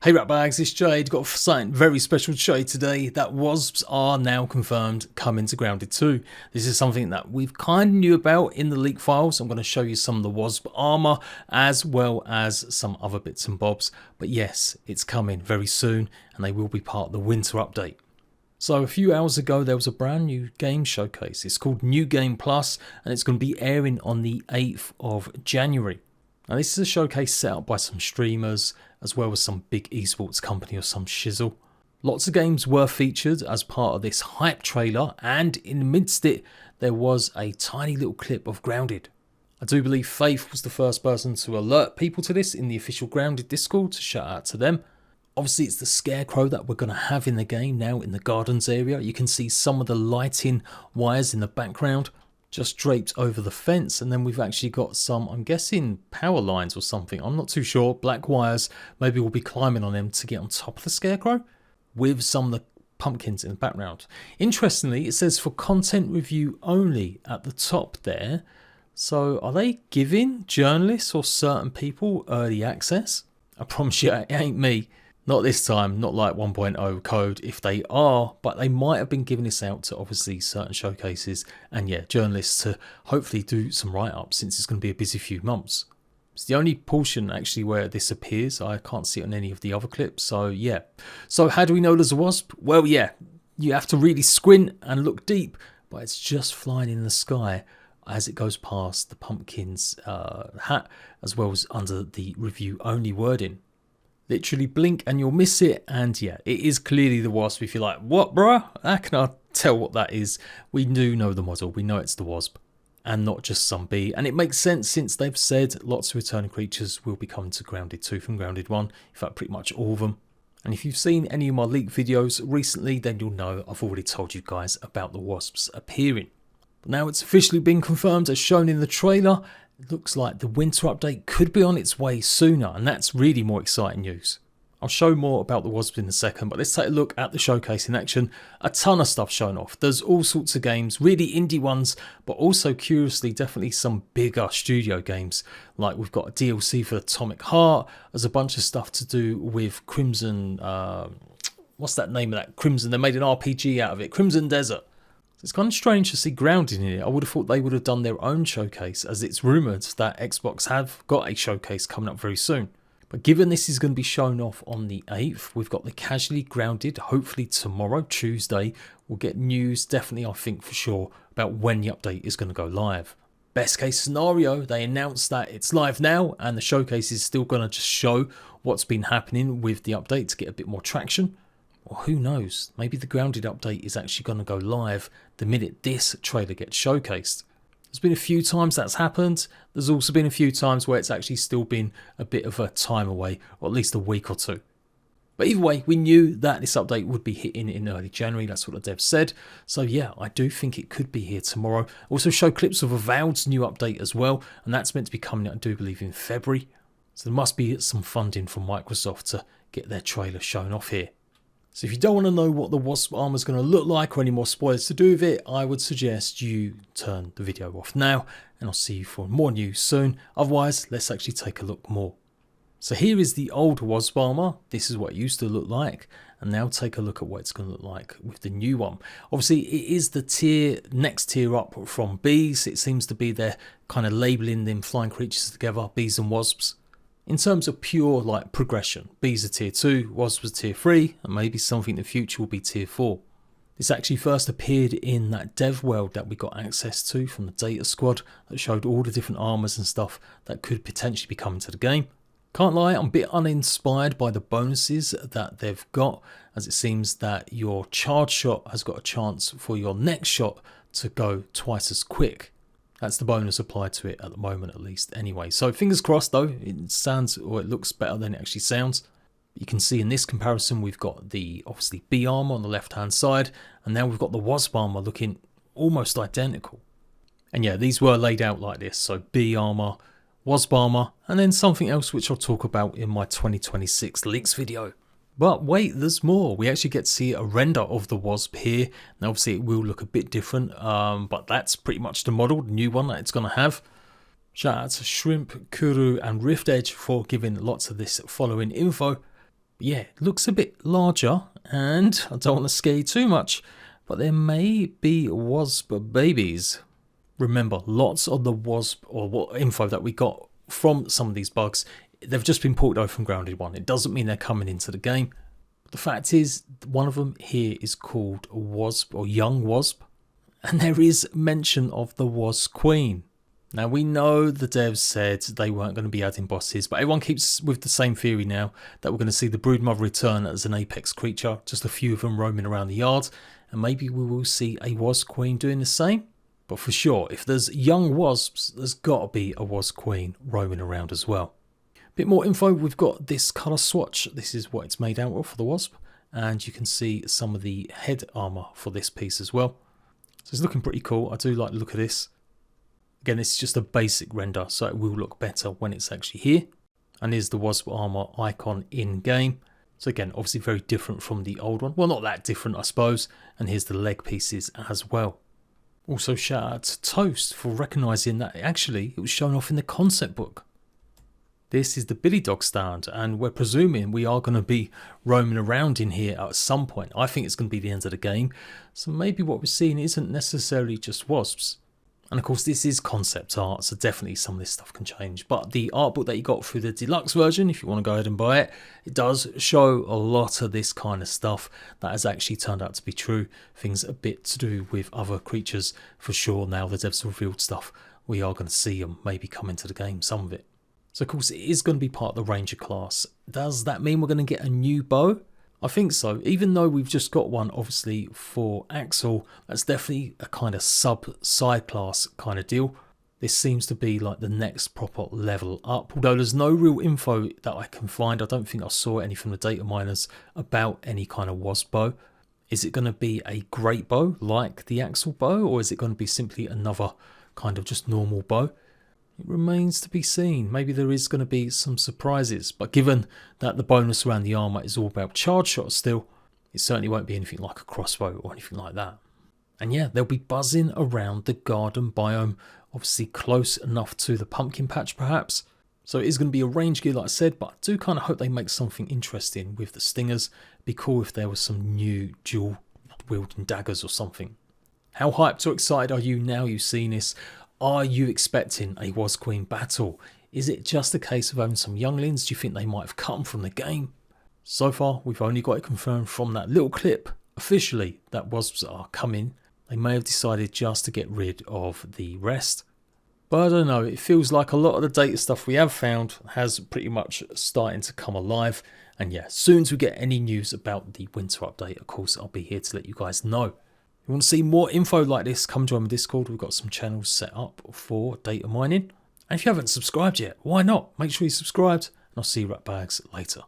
Hey Ratbags, it's Jade. Got something very special to show you today. That Wasps are now confirmed coming to Grounded 2. This is something that we've kind of knew about in the leak files. I'm going to show you some of the Wasp armor as well as some other bits and bobs. But yes, it's coming very soon and they will be part of the winter update. So a few hours ago there was a brand new game showcase. It's called New Game Plus and it's going to be airing on the 8th of January. Now this is a showcase set up by some streamers as well as some big esports company or some shizzle. Lots of games were featured as part of this hype trailer, and in amidst it there was a tiny little clip of Grounded. I do believe Faith was the first person to alert people to this in the official Grounded Discord, so shout out to them. Obviously it's the scarecrow that we're going to have in the game now in the gardens area. You can see some of the lighting wires in the background just draped over the fence, and then we've actually got some, I'm guessing, power lines or something. I'm not too sure. Black wires. Maybe we'll be climbing on them to get on top of the scarecrow with some of the pumpkins in the background. Interestingly, it says for content review only at the top there. So are they giving journalists or certain people early access? I promise you it ain't me. Not this time, not like 1.0 code if they are, but they might have been giving this out to obviously certain showcases and yeah, journalists to hopefully do some write-ups since it's going to be a busy few months. It's the only portion actually where this appears. I can't see it on any of the other clips, so yeah. So how do we know there's a wasp? Well, yeah, you have to really squint and look deep, but it's just flying in the sky as it goes past the pumpkin's hat as well as under the review only wording. Literally blink and you'll miss it, and yeah, it is clearly the Wasp. If you're like, what bruh? How can I tell what that is? We do know the model, we know it's the Wasp and not just some bee, and it makes sense since they've said lots of returning creatures will be coming to Grounded 2 from Grounded 1, in fact pretty much all of them. And if you've seen any of my leak videos recently, then you'll know I've already told you guys about the Wasps appearing. But now it's officially been confirmed as shown in the trailer. It looks like the winter update could be on its way sooner, and that's really more exciting news. I'll show more about the Wasp in a second, but let's take a look at the showcase in action. A ton of stuff shown off. There's all sorts of games, really indie ones, but also curiously definitely some bigger studio games. Like we've got a DLC for Atomic Heart. There's a bunch of stuff to do with Crimson, what's that name of that? Crimson, they made an RPG out of it, Crimson Desert. It's kind of strange to see Grounded in it. I would have thought they would have done their own showcase, as it's rumoured that Xbox have got a showcase coming up very soon. But given this is going to be shown off on the 8th, we've got the casually Grounded, hopefully tomorrow, Tuesday. We'll get news, definitely I think for sure, about when the update is going to go live. Best case scenario, they announced that it's live now and the showcase is still going to just show what's been happening with the update to get a bit more traction. Or who knows, maybe the Grounded update is actually going to go live the minute this trailer gets showcased. There's been a few times that's happened. There's also been a few times where it's actually still been a bit of a time away, or at least a week or two. But either way, we knew that this update would be hitting in early January. That's what the devs said. So yeah, I do think it could be here tomorrow. Also show clips of Avowed's new update as well, and that's meant to be coming out, I do believe, in February. So there must be some funding from Microsoft to get their trailer shown off here. So if you don't want to know what the Wasp armor is going to look like or any more spoilers to do with it, I would suggest you turn the video off now, and I'll see you for more news soon. Otherwise, let's actually take a look more. So here is the old Wasp armor. This is what it used to look like, and now take a look at what it's going to look like with the new one. Obviously, it is the next tier up from bees. It seems to be they're kind of labeling them flying creatures together, bees and wasps. In terms of pure like progression, bees are tier 2, wasps are tier 3, and maybe something in the future will be tier 4. This actually first appeared in that dev world that we got access to from the data squad that showed all the different armors and stuff that could potentially be coming to the game. Can't lie, I'm a bit uninspired by the bonuses that they've got, as it seems that your charge shot has got a chance for your next shot to go twice as quick. That's the bonus applied to it at the moment, at least anyway. So fingers crossed though, it sounds or it looks better than it actually sounds. You can see in this comparison we've got the obviously bee armor on the left hand side, and now we've got the wasp armor looking almost identical. And yeah, these were laid out like this, so bee armor, wasp armor, and then something else which I'll talk about in my 2026 leaks video. But wait, there's more. We actually get to see a render of the Wasp here. Now obviously it will look a bit different, but that's pretty much the model, the new one that it's going to have. Shout out to Shrimp, Kuru and Rift Edge for giving lots of this following info. Yeah, it looks a bit larger, and I don't want to scare you too much, but there may be wasp babies. Remember, lots of the wasp or what info that we got from some of these bugs, they've just been ported over from Grounded 1. It doesn't mean they're coming into the game. But the fact is, one of them here is called Wasp or Young Wasp, and there is mention of the Wasp Queen. Now, we know the devs said they weren't going to be adding bosses, but everyone keeps with the same theory now that we're going to see the Broodmother return as an apex creature, just a few of them roaming around the yard, and maybe we will see a Wasp Queen doing the same. But for sure, if there's young wasps, there's got to be a Wasp Queen roaming around as well. Bit more info, we've got this colour swatch. This is what it's made out of for the Wasp, and you can see some of the head armour for this piece as well. So it's looking pretty cool. I do like the look of this. Again, it's just a basic render, so it will look better when it's actually here. And here's the Wasp armour icon in game. So again, obviously very different from the old one. Well, not that different, I suppose. And here's the leg pieces as well. Also, shout out to Toast for recognising that it was shown off in the concept book. This is the Billy Dog stand, and we're presuming we are going to be roaming around in here at some point. I think it's going to be the end of the game, so maybe what we're seeing isn't necessarily just wasps. And of course, this is concept art, so definitely some of this stuff can change. But the art book that you got through the deluxe version, if you want to go ahead and buy it, it does show a lot of this kind of stuff that has actually turned out to be true. Things a bit to do with other creatures for sure. Now the devs revealed stuff, we are going to see them maybe come into the game, some of it. So of course, it is going to be part of the Ranger class. Does that mean we're going to get a new bow? I think so. Even though we've just got one, obviously, for Axel, that's definitely a kind of side class kind of deal. This seems to be like the next proper level up. Although there's no real info that I can find. I don't think I saw any from the data miners about any kind of wasp bow. Is it going to be a great bow like the Axel bow? Or is it going to be simply another kind of just normal bow? It remains to be seen. Maybe there is going to be some surprises, but given that the bonus around the armour is all about charge shots still, it certainly won't be anything like a crossbow or anything like that. And yeah, they'll be buzzing around the garden biome, obviously close enough to the pumpkin patch perhaps. So it is going to be a range gear like I said, but I do kind of hope they make something interesting with the stingers. It'd be cool if there was some new dual wielding daggers or something. How hyped or excited are you now you've seen this? Are you expecting a Wasp Queen battle? Is it just a case of having some younglings? Do you think they might have come from the game? So far, we've only got it confirmed from that little clip, officially, that wasps are coming. They may have decided just to get rid of the rest. But I don't know, it feels like a lot of the data stuff we have found has pretty much starting to come alive. And yeah, as soon as we get any news about the winter update, of course, I'll be here to let you guys know. If you want to see more info like this, come join my Discord. We've got some channels set up for data mining. And if you haven't subscribed yet, why not? Make sure you're subscribed, and I'll see you ratbags later.